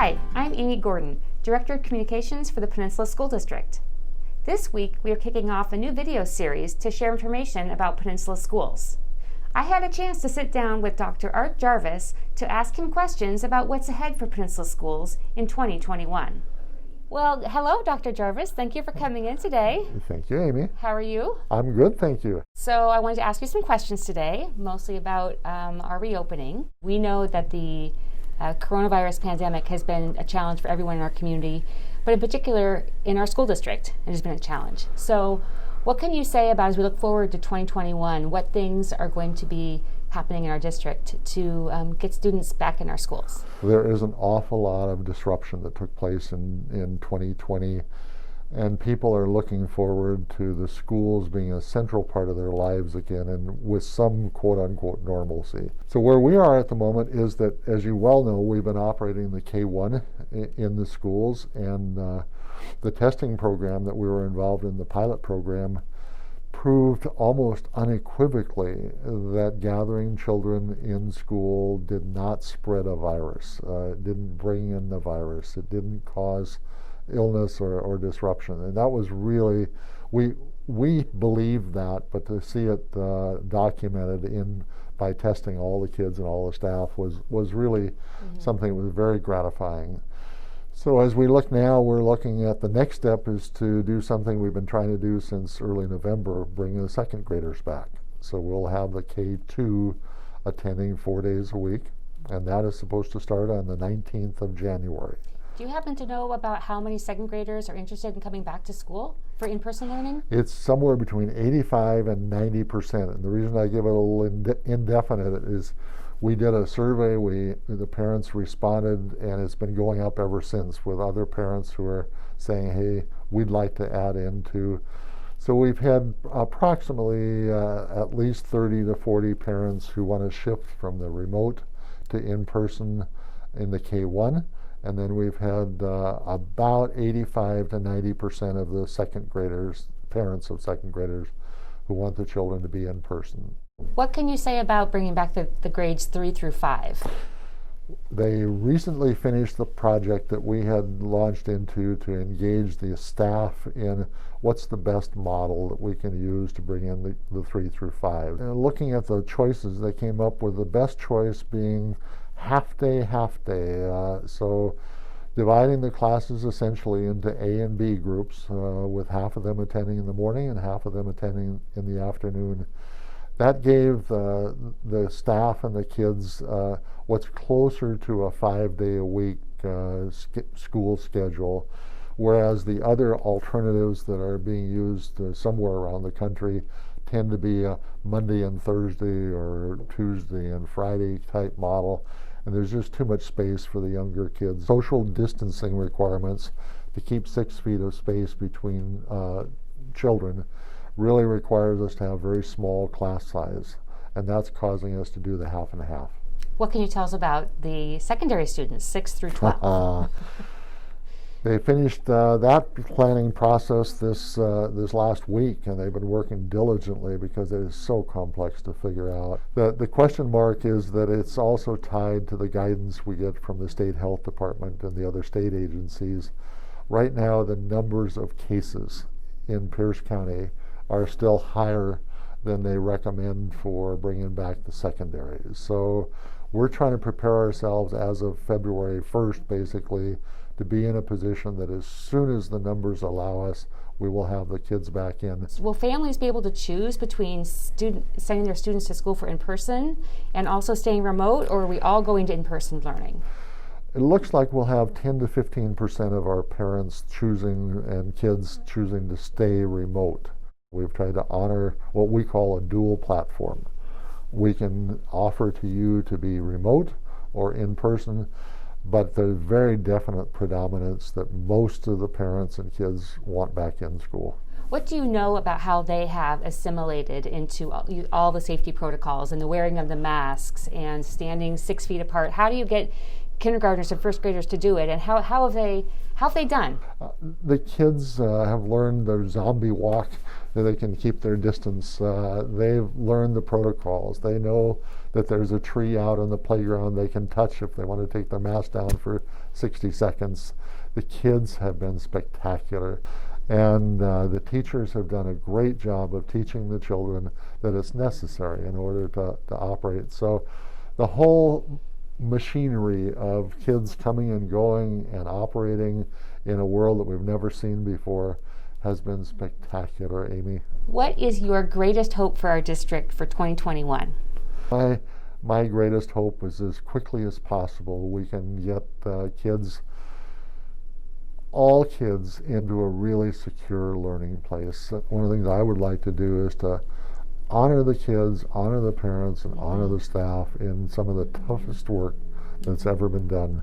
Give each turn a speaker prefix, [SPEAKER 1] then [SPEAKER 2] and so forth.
[SPEAKER 1] Hi, I'm Amy Gordon, Director of Communications for the Peninsula School District. This week, we are kicking off a new video series to share information about Peninsula schools. I had a chance to sit down with Dr. Art Jarvis to ask him questions about what's ahead for Peninsula schools in 2021. Well, hello, Dr. Jarvis. Thank you for coming in today.
[SPEAKER 2] Thank you, Amy.
[SPEAKER 1] How are you?
[SPEAKER 2] I'm good, thank you.
[SPEAKER 1] So I wanted to ask you some questions today, mostly about our reopening. We know that the coronavirus pandemic has been a challenge for everyone in our community, but in particular in our school district, it has been a challenge. So what can you say about, as we look forward to 2021, what things are going to be happening in our district to get students back in our schools?
[SPEAKER 2] There is an awful lot of disruption that took place in 2020, and people are looking forward to the schools being a central part of their lives again, and with some quote-unquote normalcy. So where we are at the moment is that, as you well know, we've been operating the K-1 in the schools, and the testing program that we were involved in, the pilot program, proved almost unequivocally that gathering children in school did not spread a virus. It didn't bring in the virus. It didn't cause illness or disruption. And that was really, we believed that, but to see it documented by testing all the kids and all the staff was really something that was very gratifying. So as we look now, we're looking at the next step is to do something we've been trying to do since early November, bring the second graders back. So we'll have the K2 attending 4 days a week, and that is supposed to start on the 19th of January.
[SPEAKER 1] Do you happen to know about how many second graders are interested in coming back to school for in-person learning?
[SPEAKER 2] It's somewhere between 85 and 90%. And the reason I give it a little indefinite is we did a survey, the parents responded, and it's been going up ever since with other parents who are saying, hey, we'd like to add into. So we've had approximately at least 30 to 40 parents who want to shift from the remote to in-person in the K-1. And then we've had about 85 to 90% of the second graders, parents of second graders, who want the children to be in person.
[SPEAKER 1] What can you say about bringing back the grades 3 through 5?
[SPEAKER 2] They recently finished the project that we had launched into to engage the staff in what's the best model that we can use to bring in the 3 through 5. And looking at the choices, they came up with the best choice being half day. So dividing the classes essentially into A and B groups, with half of them attending in the morning and half of them attending in the afternoon. That gave the staff and the kids what's closer to a 5-day-a-week school schedule, whereas the other alternatives that are being used somewhere around the country tend to be a Monday and Thursday or Tuesday and Friday type model, and there's just too much space for the younger kids. Social distancing requirements to keep 6 feet of space between children really requires us to have very small class size, and that's causing us to do the half and half.
[SPEAKER 1] What can you tell us about the secondary students, 6 through 12?
[SPEAKER 2] They finished that planning process this last week, and they've been working diligently because it is so complex to figure out. The question mark is that it's also tied to the guidance we get from the state health department and the other state agencies. Right now, the numbers of cases in Pierce County are still higher than they recommend for bringing back the secondaries. So we're trying to prepare ourselves as of February 1st, basically, to be in a position that as soon as the numbers allow us, we will have the kids back in.
[SPEAKER 1] Will families be able to choose between sending their students to school for in-person and also staying remote, or are we all going to in-person learning?
[SPEAKER 2] It looks like we'll have 10 to 15% of our parents choosing and kids choosing to stay remote. We've tried to honor what we call a dual platform. We can offer to you to be remote or in person, but there's very definite predominance that most of the parents and kids want back in school.
[SPEAKER 1] What do you know about how they have assimilated into all the safety protocols and the wearing of the masks and standing 6 feet apart? How do you get kindergartners and first graders to do it, and how have they done?
[SPEAKER 2] The kids have learned their zombie walk, that they can keep their distance. They've learned the protocols. They know that there's a tree out on the playground they can touch if they want to take their mask down for 60 seconds. The kids have been spectacular. And the teachers have done a great job of teaching the children that it's necessary in order to operate. So the whole machinery of kids coming and going and operating in a world that we've never seen before has been spectacular, Amy.
[SPEAKER 1] What is your greatest hope for our district for 2021?
[SPEAKER 2] My greatest hope is as quickly as possible we can get all kids into a really secure learning place. One of the things I would like to do is to honor the kids, honor the parents, and honor the staff in some of the toughest work that's ever been done